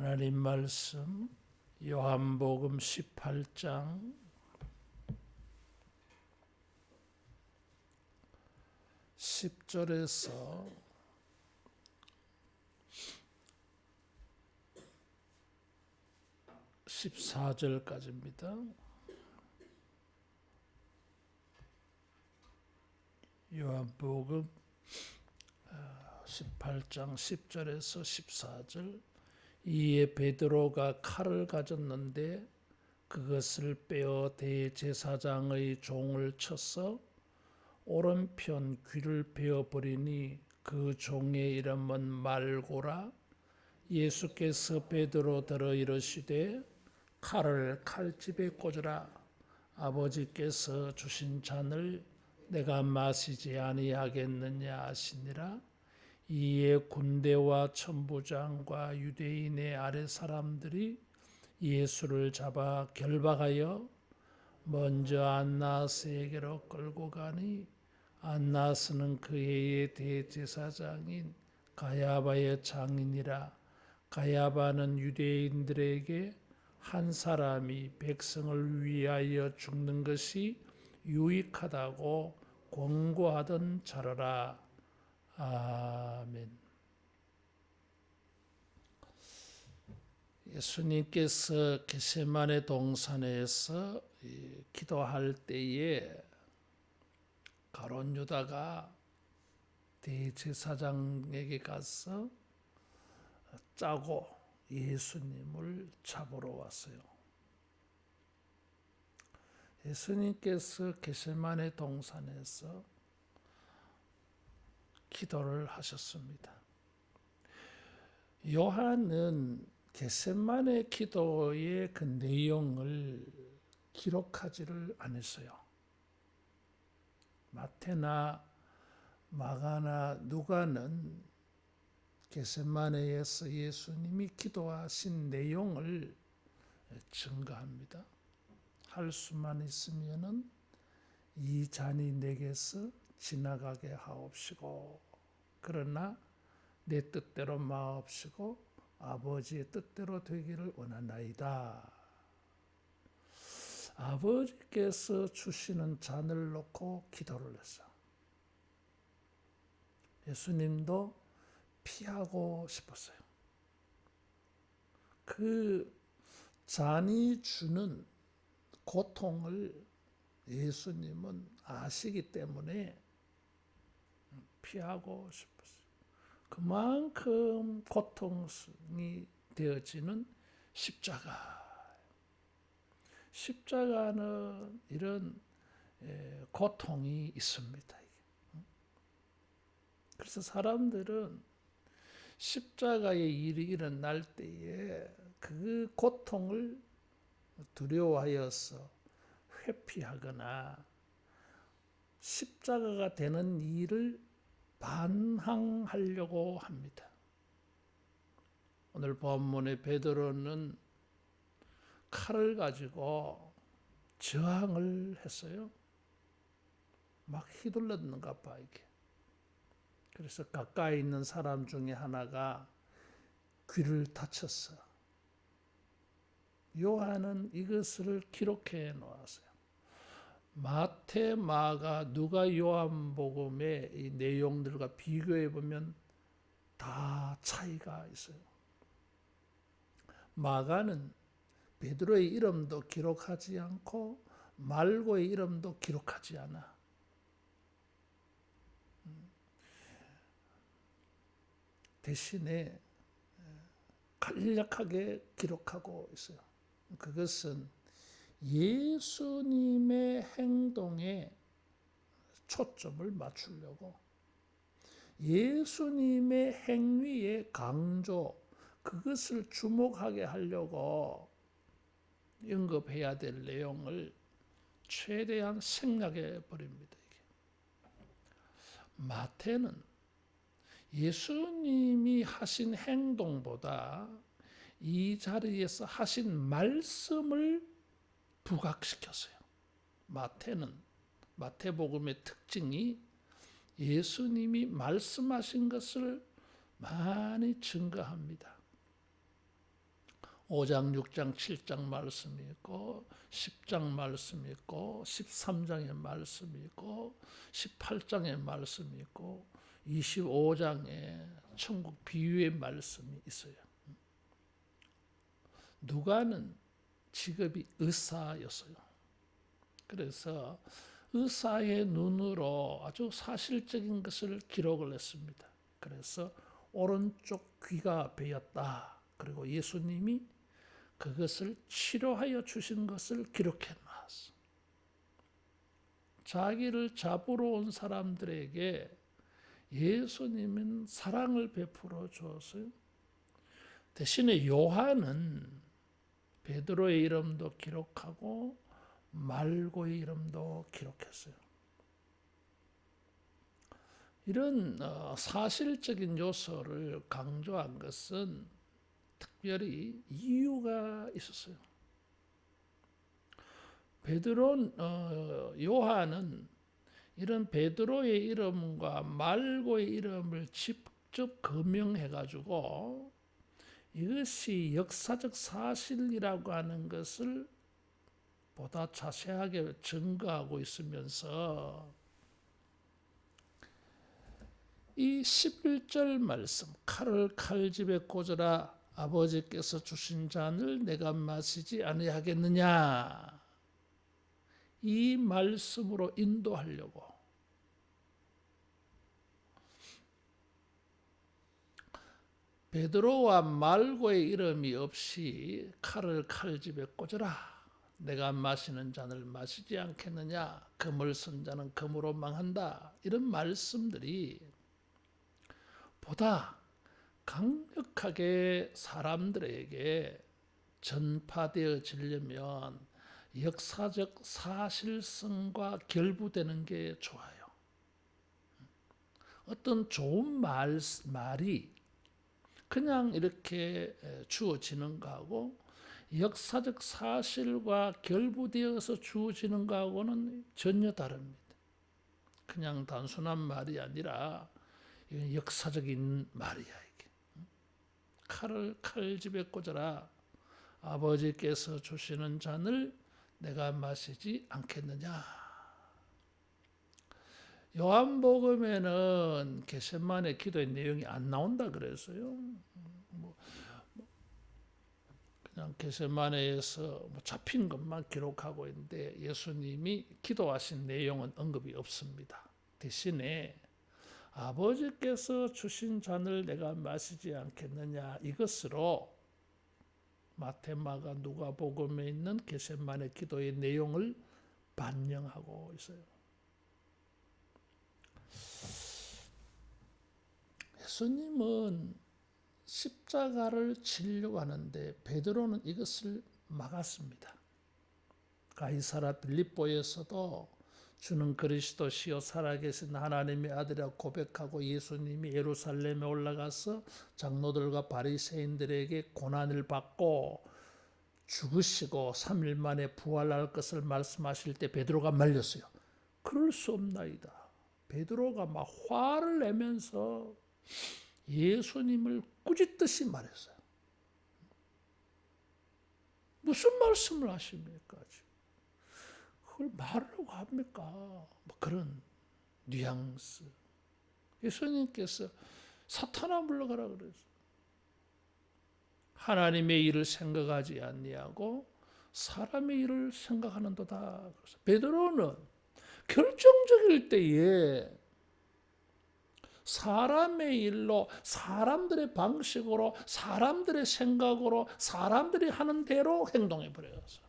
하나님 말씀 요한복음 18장 10절에서 14절까지입니다. 요한복음 18장 10절에서 14절. 이에 베드로가 칼을 가졌는데 그것을 빼어 대제사장의 종을 쳐서 오른편 귀를 베어버리니 그 종의 이름은 말고라. 예수께서 베드로더러 이르시되 칼을 칼집에 꽂으라. 아버지께서 주신 잔을 내가 마시지 아니하겠느냐 하시니라. 이에 군대와 천부장과 유대인의 아랫 사람들이 예수를 잡아 결박하여 먼저 안나스에게로 끌고 가니 안나스는 그 해의 대제사장인 가야바의 장인이라. 가야바는 유대인들에게 한 사람이 백성을 위하여 죽는 것이 유익하다고 권고하던 자로라. 아멘. 예수님께서 겟세마네 동산에서 기도할 때에 가룟 유다가 대제사장에게 가서 짜고 예수님을 잡으러 왔어요. 예수님께서 겟세마네 동산에서 기도를 하셨습니다. 요한은 겟세마네 기도의 그 내용을 기록하지를 않았어요. 마태나 마가나 누가는 겟세마네에서 예수님이 기도하신 내용을 증거합니다. 할 수만 있으면은 이 잔이 내게서 지나가게 하옵시고 그러나 내 뜻대로 마옵시고 아버지의 뜻대로 되기를 원하나이다. 아버지께서 주시는 잔을 놓고 기도를 했어. 예수님도 피하고 싶었어요. 그 잔이 주는 고통을 예수님은 아시기 때문에 피하고 싶었어요. 그만큼 고통이 되어지는 십자가. 십자가는 이런 고통이 있습니다. 그래서 사람들은 십자가의 일이 일어날 때에 그 고통을 두려워하여서 회피하거나 십자가가 되는 일을 반항하려고 합니다. 오늘 본문의 베드로는 칼을 가지고 저항을 했어요. 막 휘둘렀는가 봐 이게. 그래서 가까이 있는 사람 중에 하나가 귀를 다쳤어. 요한은 이것을 기록해 놓았어요. 마태, 마가, 누가 요한복음의 이 내용들과 비교해 보면 다 차이가 있어요. 마가는 베드로의 이름도 기록하지 않고 말고의 이름도 기록하지 않아. 대신에 간략하게 기록하고 있어요. 그것은 예수님의 행동에 초점을 맞추려고 예수님의 행위의 강조, 그것을 주목하게 하려고 언급해야 될 내용을 최대한 생략해 버립니다. 마태는 예수님이 하신 행동보다 이 자리에서 하신 말씀을 부각시켰어요. 마태복음의 특징이 예수님이 말씀하신 것을 많이 증거합니다. 5장, 6장, 7장 말씀이 있고 10장 말씀이 있고 13장의 말씀이 있고 18장의 말씀이 있고 25장에 천국 비유의 말씀이 있어요. 누가는 직업이 의사였어요. 그래서 의사의 눈으로 아주 사실적인 것을 기록을 했습니다. 그래서 오른쪽 귀가 베었다. 그리고 예수님이 그것을 치료하여 주신 것을 기록해 놨어. 자기를 잡으러 온 사람들에게 예수님은 사랑을 베풀어 주었어요. 대신에 요한은 베드로의 이름도 기록하고 말고의 이름도 기록했어요. 이런 사실적인 요소를 강조한 것은 특별히 이유가 있었어요. 요한은 이런 베드로의 이름과 말고의 이름을 직접 거명해가지고 이것이 역사적 사실이라고 하는 것을 보다 자세하게 증거하고 있으면서 이 11절 말씀, 칼을 칼집에 꽂으라 아버지께서 주신 잔을 내가 마시지 아니하겠느냐, 이 말씀으로 인도하려고 베드로와 말고의 이름이 없이 칼을 칼집에 꽂으라, 내가 마시는 잔을 마시지 않겠느냐, 금을 쓴 자는 금으로 망한다, 이런 말씀들이 보다 강력하게 사람들에게 전파되어지려면 역사적 사실성과 결부되는 게 좋아요. 어떤 좋은 말이 그냥 이렇게 주어지는 거하고 역사적 사실과 결부되어서 주어지는 거하고는 전혀 다릅니다. 그냥 단순한 말이 아니라 이건 역사적인 말이야, 이게. 칼을 칼집에 꽂아라. 아버지께서 주시는 잔을 내가 마시지 않겠느냐. 요한복음에는 겟세마네 기도의 내용이 안 나온다 그랬어요. 그냥 겟세마네에서 잡힌 것만 기록하고 있는데 예수님이 기도하신 내용은 언급이 없습니다. 대신에 아버지께서 주신 잔을 내가 마시지 않겠느냐, 이것으로 마태, 마가, 누가복음에 있는 겟세마네 기도의 내용을 반영하고 있어요. 예수님은 십자가를 지려고 하는데 베드로는 이것을 막았습니다. 가이사라 빌립보에서도 주는 그리스도시요 살아계신 하나님의 아들이라고 고백하고 예수님이 예루살렘에 올라가서 장로들과 바리새인들에게 고난을 받고 죽으시고 3일 만에 부활할 것을 말씀하실 때 베드로가 말렸어요. 그럴 수 없나이다. 베드로가 막 화를 내면서 예수님을 꾸짖듯이 말했어요. 무슨 말씀을 하십니까? 그걸 말하려고 합니까? 뭐 그런 뉘앙스. 예수님께서 사탄아 물러가라 그랬어요. 하나님의 일을 생각하지 아니하고 사람의 일을 생각하는도다. 베드로는 결정적일 때에 사람의 일로, 사람들의 방식으로, 사람들의 생각으로, 사람들이 하는 대로 행동해 버렸어요.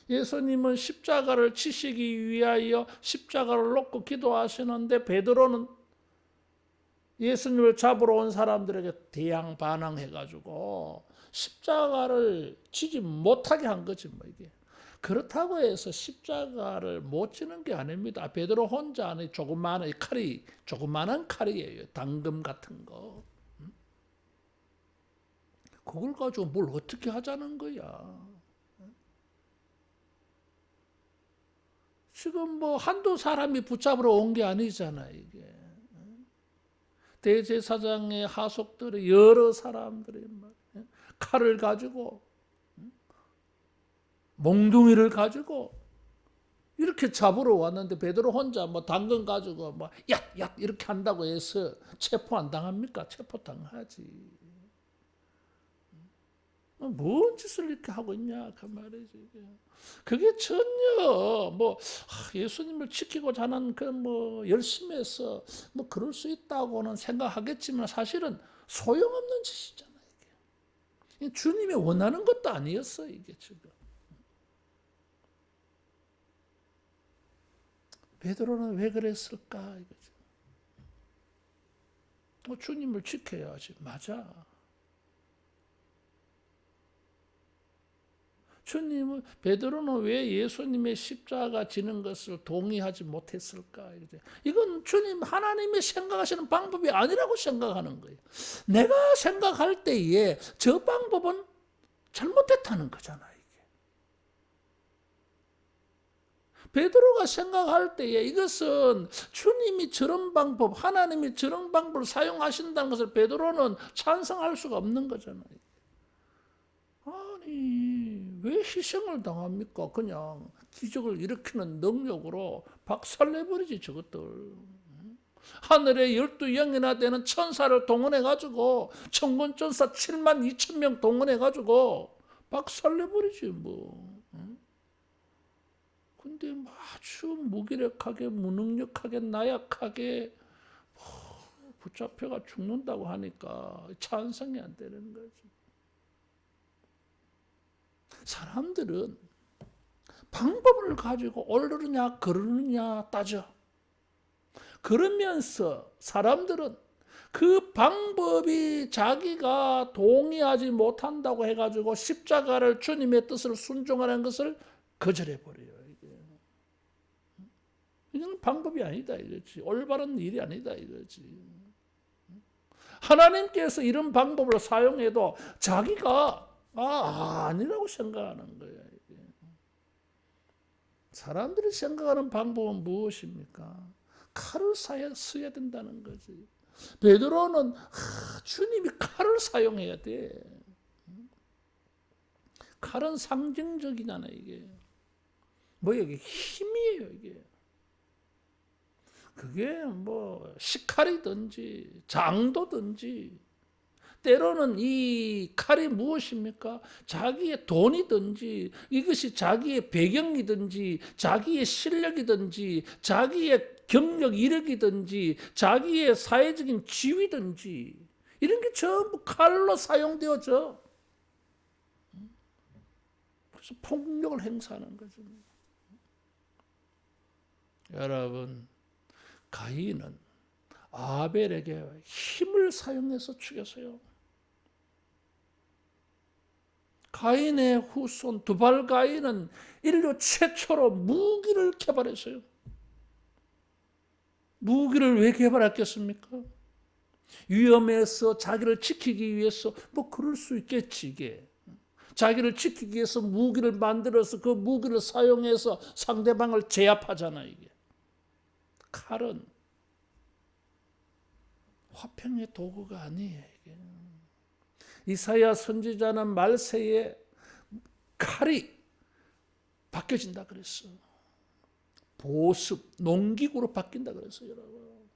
예수님은 십자가를 치시기 위하여 십자가를 놓고 기도하시는데 베드로는 예수님을 잡으러 온 사람들에게 대항 반항해가지고 십자가를 치지 못하게 한 거지 뭐 이게. 그렇다고 해서 십자가를 못 치는 게 아닙니다. 베드로 혼자 안에 조그마한 칼이에요. 당금 같은 거. 그걸 가지고 뭘 어떻게 하자는 거야. 지금 뭐 한두 사람이 붙잡으러 온 게 아니잖아, 이게. 대제사장의 하속들이 여러 사람들이 칼을 가지고 몽둥이를 가지고 이렇게 잡으러 왔는데 베드로 혼자 뭐 당근 가지고 뭐 얏얏 이렇게 한다고 해서 체포 안 당합니까? 체포 당하지. 뭔 짓을 이렇게 하고 있냐 그 말이지. 그게 전혀 뭐 예수님을 지키고자 하는 그 뭐 열심히 해서 뭐 그럴 수 있다고는 생각하겠지만 사실은 소용없는 짓이잖아요. 이게 주님이 원하는 것도 아니었어 이게 지금. 베드로는 왜 그랬을까 이거죠. 주님을 지켜야지. 맞아. 주님은 베드로는 왜 예수님의 십자가 지는 것을 동의하지 못했을까? 이건 주님 하나님이 생각하시는 방법이 아니라고 생각하는 거예요. 내가 생각할 때에 저 방법은 잘못됐다는 거잖아. 이게. 베드로가 생각할 때에 이것은 주님이 저런 방법, 하나님이 저런 방법을 사용하신다는 것을 베드로는 찬성할 수가 없는 거잖아요. 아니 왜 희생을 당합니까? 그냥 기적을 일으키는 능력으로 박살내버리지 저것들. 하늘에 12영이나 되는 천사를 동원해가지고 천군천사 7만 2천 명 동원해가지고 박살내버리지 뭐. 근데 아주 무기력하게 무능력하게 나약하게 붙잡혀가 죽는다고 하니까 찬성이 안 되는 거지. 사람들은 방법을 가지고 옳으느냐 그르느냐 따져. 그러면서 사람들은 그 방법이 자기가 동의하지 못한다고 해가지고 십자가를 주님의 뜻을 순종하는 것을 거절해버려요. 이건 방법이 아니다 이거지. 올바른 일이 아니다 이거지. 하나님께서 이런 방법을 사용해도 자기가 아니라고 생각하는 거야. 이게. 사람들이 생각하는 방법은 무엇입니까? 칼을 써야 된다는 거지. 베드로는 주님이 칼을 사용해야 돼. 칼은 상징적이잖아 이게. 뭐 이게 힘이에요 이게. 그게 뭐 식칼이든지 장도든지 때로는 이 칼이 무엇입니까? 자기의 돈이든지 이것이 자기의 배경이든지 자기의 실력이든지 자기의 경력 이력이든지 자기의 사회적인 지위든지 이런 게 전부 칼로 사용되어져. 그래서 폭력을 행사하는 거죠. 여러분 가인은 아벨에게 힘을 사용해서 죽였어요. 가인의 후손 두발 가인은 인류 최초로 무기를 개발했어요. 무기를 왜 개발했겠습니까? 위험해서 자기를 지키기 위해서 뭐 그럴 수 있겠지 이게. 자기를 지키기 위해서 무기를 만들어서 그 무기를 사용해서 상대방을 제압하잖아 이게. 칼은 화평의 도구가 아니에요. 이게. 이사야 선지자는 말세에 칼이 바뀌어진다 그랬어. 보습, 농기구로 바뀐다 그랬어요. 여러분.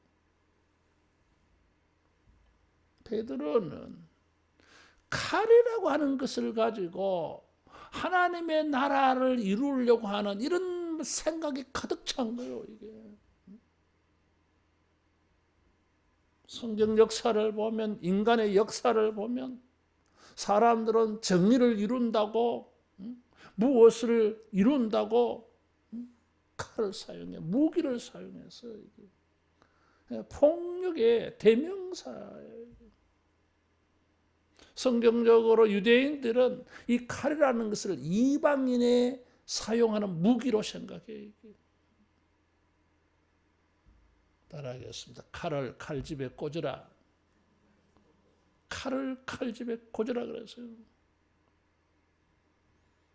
베드로는 칼이라고 하는 것을 가지고 하나님의 나라를 이루려고 하는 이런 생각이 가득 찬 거예요. 이게. 성경 역사를 보면 인간의 역사를 보면 사람들은 정의를 이룬다고 무엇을 이룬다고 칼을 사용해 무기를 사용해서 폭력의 대명사예요. 성경적으로 유대인들은 이 칼이라는 것을 이방인에 사용하는 무기로 생각해요. 따라하겠습니다. 칼을 칼집에 꽂으라. 칼을 칼집에 꽂으라 그랬어요.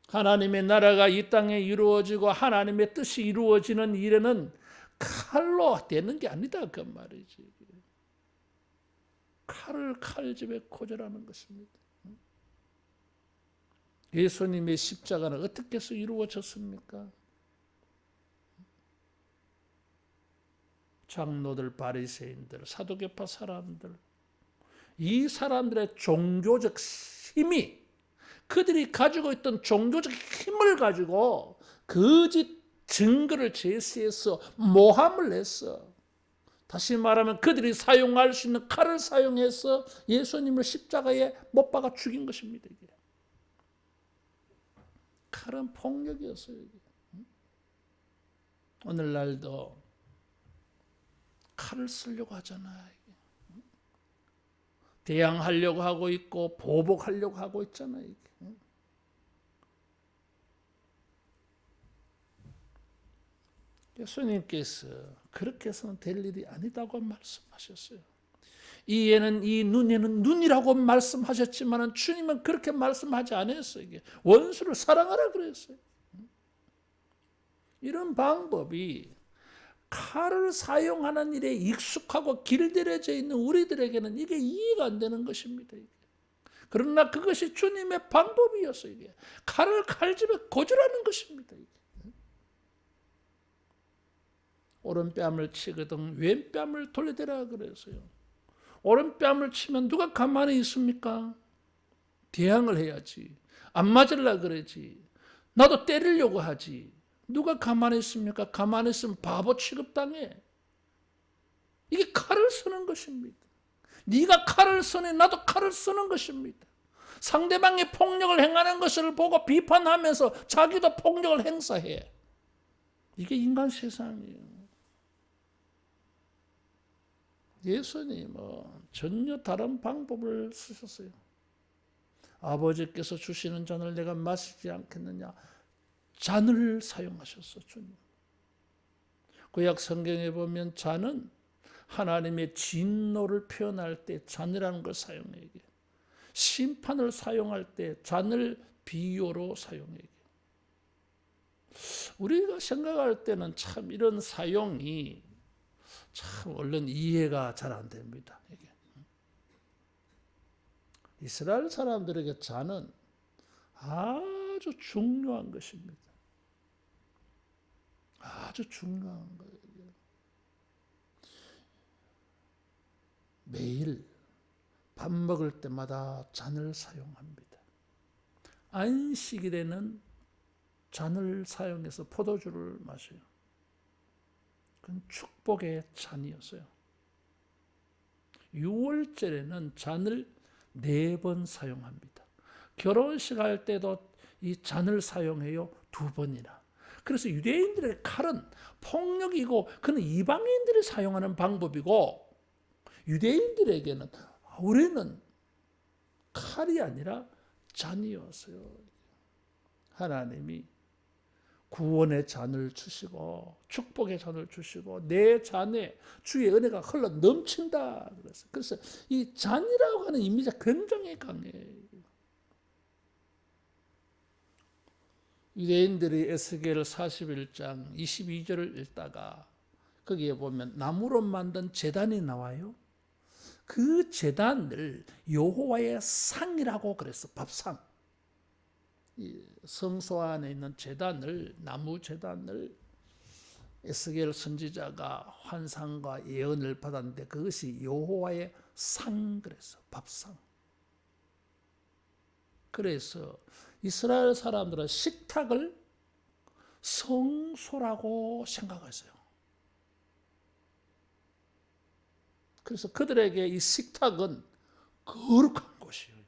하나님의 나라가 이 땅에 이루어지고 하나님의 뜻이 이루어지는 일에는 칼로 되는 게 아니다 그 말이지. 칼을 칼집에 고절하는 것입니다. 예수님의 십자가는 어떻게 해서 이루어졌습니까? 장로들, 바리새인들, 사두개파 사람들, 이 사람들의 종교적 힘이, 그들이 가지고 있던 종교적 힘을 가지고 거짓 증거를 제시해서 모함을 했어. 다시 말하면 그들이 사용할 수 있는 칼을 사용해서 예수님을 십자가에 못 박아 죽인 것입니다. 이게. 칼은 폭력이었어요. 이게. 오늘날도 칼을 쓰려고 하잖아요. 대항하려고 하고 있고 보복하려고 하고 있잖아요. 이게. 예수님께서 그렇게 해서는 될 일이 아니다고 말씀하셨어요. 이에는 이 눈에는 눈이라고 말씀하셨지만 주님은 그렇게 말씀하지 않았어요. 이게 원수를 사랑하라 그랬어요. 이런 방법이 칼을 사용하는 일에 익숙하고 길들여져 있는 우리들에게는 이게 이해가 안 되는 것입니다. 이게. 그러나 그것이 주님의 방법이었어요. 이게. 칼을 칼집에 고절하는 것입니다. 이게. 오른뺨을 치거든 왼뺨을 돌려대라 그랬어요. 오른뺨을 치면 누가 가만히 있습니까? 대항을 해야지. 안 맞으려고 그러지. 나도 때리려고 하지. 누가 가만히 있습니까? 가만히 있으면 바보 취급당해. 이게 칼을 쓰는 것입니다. 네가 칼을 쓰니 나도 칼을 쓰는 것입니다. 상대방이 폭력을 행하는 것을 보고 비판하면서 자기도 폭력을 행사해. 이게 인간 세상이에요. 예수님은 전혀 다른 방법을 쓰셨어요. 아버지께서 주시는 잔을 내가 마시지 않겠느냐. 잔을 사용하셨어, 주님. 구약 성경에 보면 잔은 하나님의 진노를 표현할 때 잔이라는 걸 사용해요. 심판을 사용할 때 잔을 비유로 사용해요. 우리가 생각할 때는 참 이런 사용이 참 얼른 이해가 잘 안 됩니다. 이게. 이스라엘 사람들에게 잔은 아주 중요한 것입니다. 아주 중요한 거예요. 매일 밥 먹을 때마다 잔을 사용합니다. 안식일에는 잔을 사용해서 포도주를 마셔요. 그건 축복의 잔이었어요. 6월절에는 잔을 4번 사용합니다. 결혼식 할 때도 이 잔을 사용해요. 2번이나. 그래서 유대인들의 칼은 폭력이고 그는 이방인들이 사용하는 방법이고 유대인들에게는 우리는 칼이 아니라 잔이었어요. 하나님이 구원의 잔을 주시고 축복의 잔을 주시고 내 잔에 주의 은혜가 흘러 넘친다 그랬어요. 그래서 이 잔이라고 하는 이미지가 굉장히 강해요. 유대인들이 에스겔 41장 22절을 읽다가 거기에 보면 나무로 만든 제단이 나와요. 그 제단을 여호와의 상이라고 그랬어. 밥상. 이 성소 안에 있는 제단을, 나무 제단을 에스겔 선지자가 환상과 예언을 받았는데 그것이 여호와의 상 그랬어. 밥상. 그래서 이스라엘 사람들은 식탁을 성소라고 생각했어요. 그래서 그들에게 이 식탁은 거룩한 곳이에요.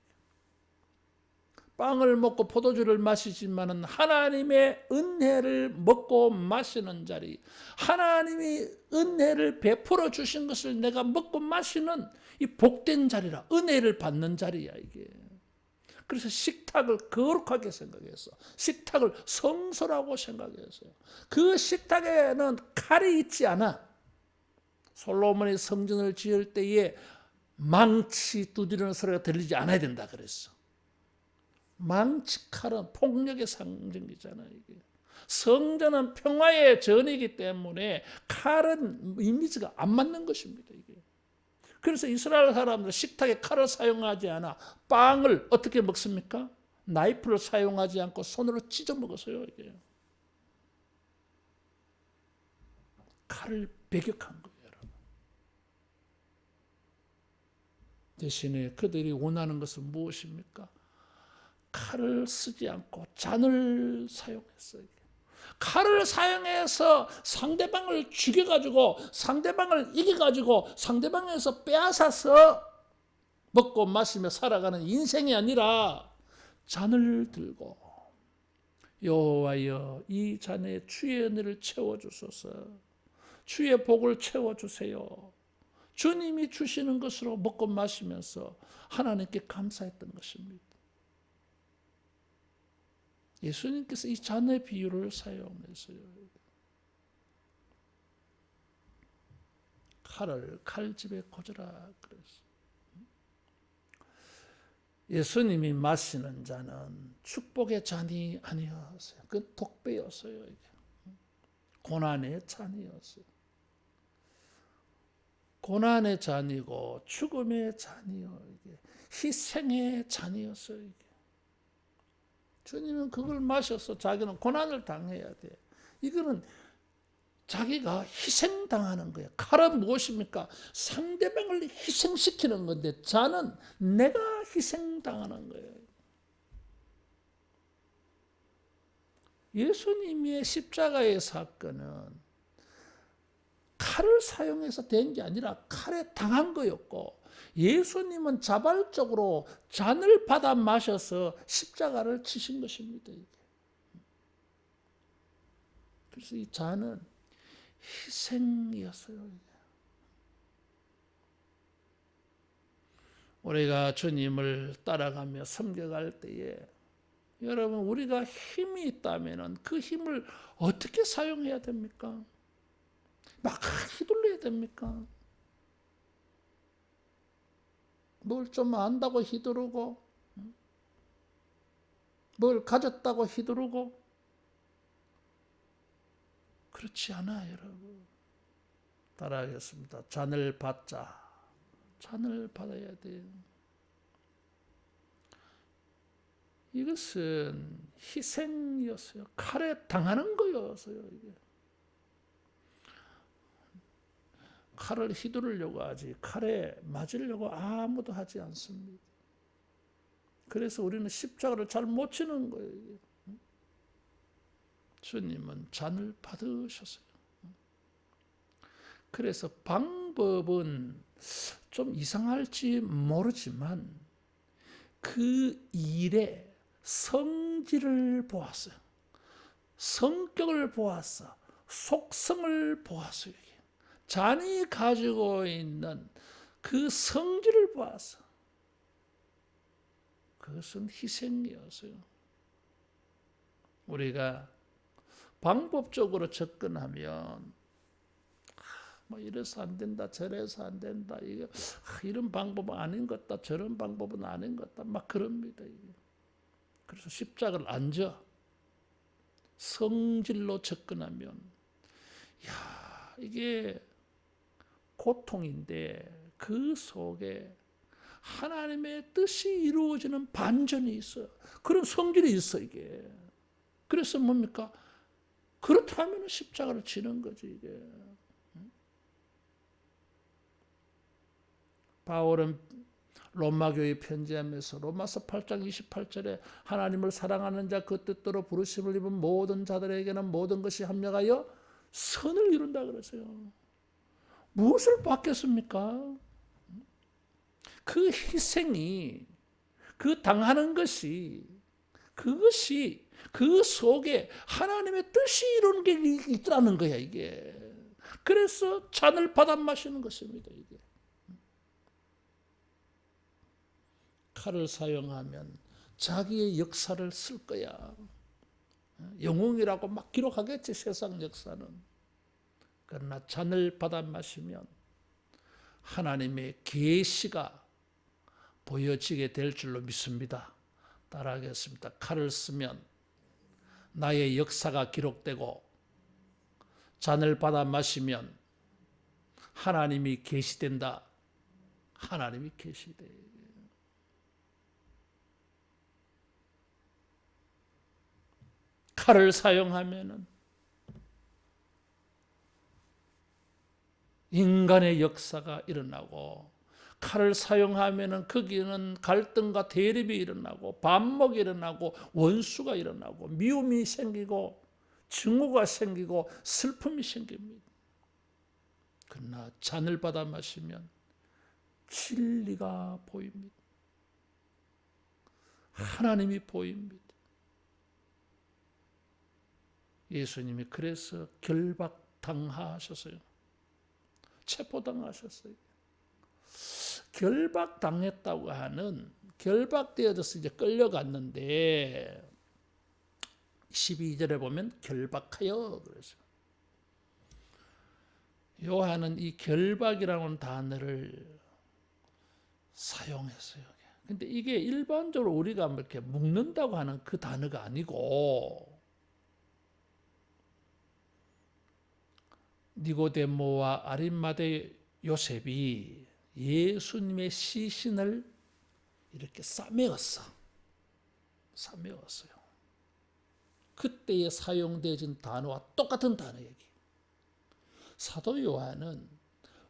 빵을 먹고 포도주를 마시지만은 하나님의 은혜를 먹고 마시는 자리, 하나님이 은혜를 베풀어 주신 것을 내가 먹고 마시는 이 복된 자리라, 은혜를 받는 자리야 이게. 그래서 식탁을 거룩하게 생각했어. 식탁을 성소라고 생각했어요. 그 식탁에는 칼이 있지 않아. 솔로몬이 성전을 지을 때에 망치 두드리는 소리가 들리지 않아야 된다 그랬어. 망치 칼은 폭력의 상징이잖아요. 이게. 성전은 평화의 전이기 때문에 칼은 이미지가 안 맞는 것입니다. 이게. 그래서 이스라엘 사람들 식탁에 칼을 사용하지 않아 빵을 어떻게 먹습니까? 나이프를 사용하지 않고 손으로 찢어 먹었어요. 이게. 칼을 배격한 거예요. 여러분. 대신에 그들이 원하는 것은 무엇입니까? 칼을 쓰지 않고 잔을 사용했어요. 칼을 사용해서 상대방을 죽여가지고 상대방을 이겨가지고 상대방에서 빼앗아서 먹고 마시며 살아가는 인생이 아니라 잔을 들고 여호와여 이 잔에 주의 은혜를 채워주소서, 주의 복을 채워주세요. 주님이 주시는 것으로 먹고 마시면서 하나님께 감사했던 것입니다. 예수님께서 이 잔의 비유를 사용했어요. 칼을 칼집에 꽂으라 그랬어요. 예수님이 마시는 잔은 축복의 잔이 아니었어요. 그 독배였어요. 이게. 고난의 잔이었어요. 고난의 잔이고 죽음의 잔이요. 이게 희생의 잔이었어요. 이게. 주님은 그걸 마셔서 자기는 고난을 당해야 돼. 이거는 자기가 희생당하는 거예요. 칼은 무엇입니까? 상대방을 희생시키는 건데 잔은 내가 희생당하는 거예요. 예수님의 십자가의 사건은 칼을 사용해서 된 게 아니라 칼에 당한 거였고, 예수님은 자발적으로 잔을 받아 마셔서 십자가를 치신 것입니다. 그래서 이 잔은 희생이었어요. 우리가 주님을 따라가며 섬겨갈 때에 여러분 우리가 힘이 있다면 그 힘을 어떻게 사용해야 됩니까? 막 휘둘러야 됩니까? 뭘 좀 안다고 휘두르고 뭘 가졌다고 휘두르고 그렇지 않아 여러분. 따라하겠습니다. 잔을 받자. 잔을 받아야 돼요. 이것은 희생이었어요. 칼에 당하는 거였어요. 이게. 칼을 휘두르려고 하지 칼에 맞으려고 아무도 하지 않습니다. 그래서 우리는 십자가를 잘 못 치는 거예요. 주님은 잔을 받으셨어요. 그래서 방법은 좀 이상할지 모르지만 그 일의 성질을 보았어요. 성격을 보았어. 속성을 보았어요. 잔이 가지고 있는 그 성질을 보았어. 그것은 희생이었어요. 우리가 방법적으로 접근하면 뭐 이래서 안 된다, 저래서 안 된다, 이런 방법은 아닌 것 같다, 저런 방법은 아닌 것 같다, 막 그럽니다. 이게. 그래서 십자가를 앉아 성질로 접근하면, 야 이게 고통인데 그 속에 하나님의 뜻이 이루어지는 반전이 있어요. 그런 성질이 있어 이게. 그래서 뭡니까? 그렇다면 십자가를 지는 거지 이게. 바울은 로마교회 편지하면서 로마서 8장 28절에 하나님을 사랑하는 자 그 뜻대로 부르심을 입은 모든 자들에게는 모든 것이 합력하여 선을 이룬다 그랬어요. 무엇을 받겠습니까? 그 희생이, 그 당하는 것이, 그것이 그 속에 하나님의 뜻이 이루는 게 있다는 거야 이게. 그래서 잔을 받아 마시는 것입니다 이게. 칼을 사용하면 자기의 역사를 쓸 거야. 영웅이라고 막 기록하겠지 세상 역사는. 그러나 잔을 받아 마시면 하나님의 계시가 보여지게 될 줄로 믿습니다. 따라하겠습니다. 칼을 쓰면 나의 역사가 기록되고 잔을 받아 마시면 하나님이 계시된다. 하나님이 계시되 칼을 사용하면은 인간의 역사가 일어나고, 칼을 사용하면은 거기는 갈등과 대립이 일어나고, 반목이 일어나고, 원수가 일어나고, 미움이 생기고, 증오가 생기고, 슬픔이 생깁니다. 그러나 잔을 받아 마시면 진리가 보입니다. 하나님이 보입니다. 예수님이 그래서 결박당하셨어요. 체포당하셨어요. 결박당했다고 하는, 결박되어져서 이제 끌려갔는데 12절에 보면 결박하여 그래서 요한은 이 결박이라는 단어를 사용했어요. 근데 이게 일반적으로 우리가 이렇게 묶는다고 하는 그 단어가 아니고, 니고데모와 아리마대 요셉이 예수님의 시신을 이렇게 싸매었어요. 그때에 사용되어진 단어와 똑같은 단어 얘기. 사도 요한은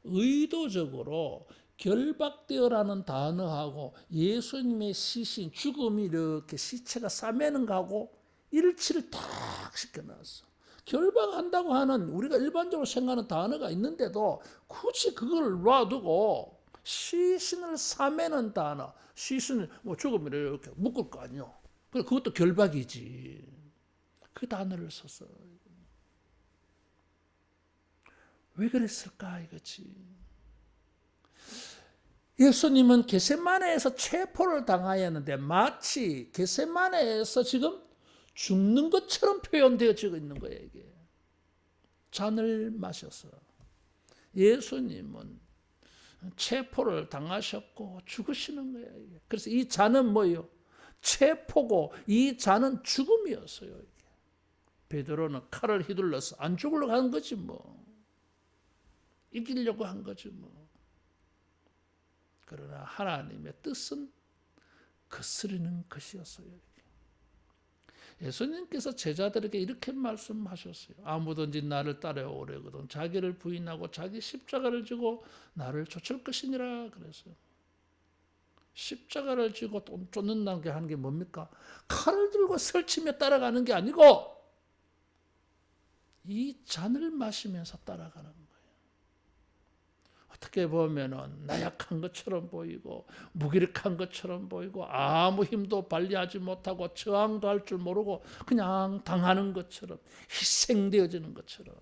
의도적으로 결박되어라는 단어하고 예수님의 시신, 죽음이 이렇게 시체가 싸매는 거하고 일치를 탁 시켜놨어. 결박한다고 하는 우리가 일반적으로 생각하는 단어가 있는데도 굳이 그걸 놔두고 시신을 싸매는 단어, 시신을 죽으면 이렇게 묶을 거 아니요. 그것도 결박이지. 그 단어를 썼어. 왜 그랬을까 이거지. 예수님은 겟세마네에서 체포를 당하였는데 마치 겟세마네에서 지금 죽는 것처럼 표현되어지고 있는 거예요. 이게 잔을 마셔서 예수님은 체포를 당하셨고 죽으시는 거예요. 이게. 그래서 이 잔은 뭐예요? 체포고 이 잔은 죽음이었어요. 이게. 베드로는 칼을 휘둘러서 안 죽으려고 한 거지 뭐. 이기려고 한 거지 뭐. 그러나 하나님의 뜻은 거스르는 것이었어요. 예수님께서 제자들에게 이렇게 말씀하셨어요. 아무든지 나를 따라오려거든 자기를 부인하고 자기 십자가를 지고 나를 쫓을 것이니라 그랬어요. 십자가를 지고 쫓는다는 게 하는 게 뭡니까? 칼을 들고 설치며 따라가는 게 아니고 이 잔을 마시면서 따라가는 거예요. 어떻게 보면은 나약한 것처럼 보이고 무기력한 것처럼 보이고 아무 힘도 발휘하지 못하고 저항도 할 줄 모르고 그냥 당하는 것처럼 희생되어지는 것처럼.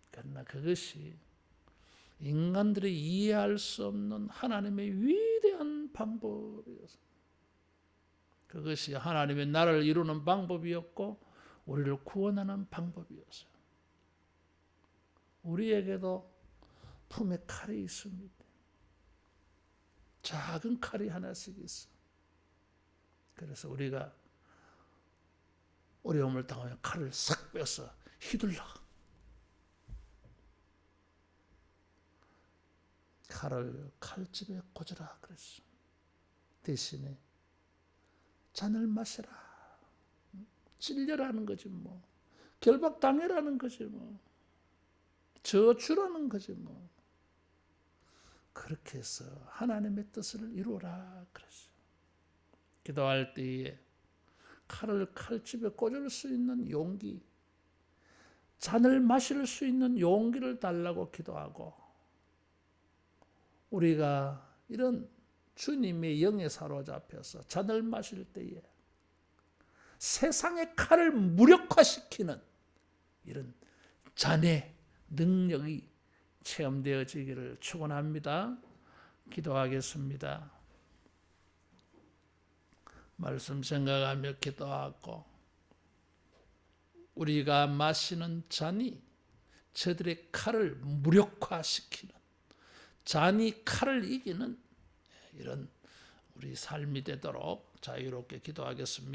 그러나 그것이 인간들이 이해할 수 없는 하나님의 위대한 방법이었습니다. 그것이 하나님의 나라를 이루는 방법이었고 우리를 구원하는 방법이었어요. 우리에게도 품에 칼이 있습니다. 작은 칼이 하나씩 있어. 그래서 우리가 어려움을 당하면 칼을 싹 빼서 휘둘러. 칼을 칼집에 꽂으라 그랬어. 대신에 잔을 마시라. 찔려라는 거지 뭐. 결박당해라는 거지 뭐. 저주라는 거지 뭐. 그렇게 해서 하나님의 뜻을 이루라 그랬어요. 기도할 때에 칼을 칼집에 꽂을 수 있는 용기, 잔을 마실 수 있는 용기를 달라고 기도하고 우리가 이런 주님의 영에 사로잡혀서 잔을 마실 때에 세상의 칼을 무력화시키는 이런 잔의 능력이 체험되어지기를 축원합니다. 기도하겠습니다. 말씀 생각하며 기도하고 우리가 마시는 잔이 저들의 칼을 무력화시키는 잔이 칼을 이기는 이런 우리 삶이 되도록 자유롭게 기도하겠습니다.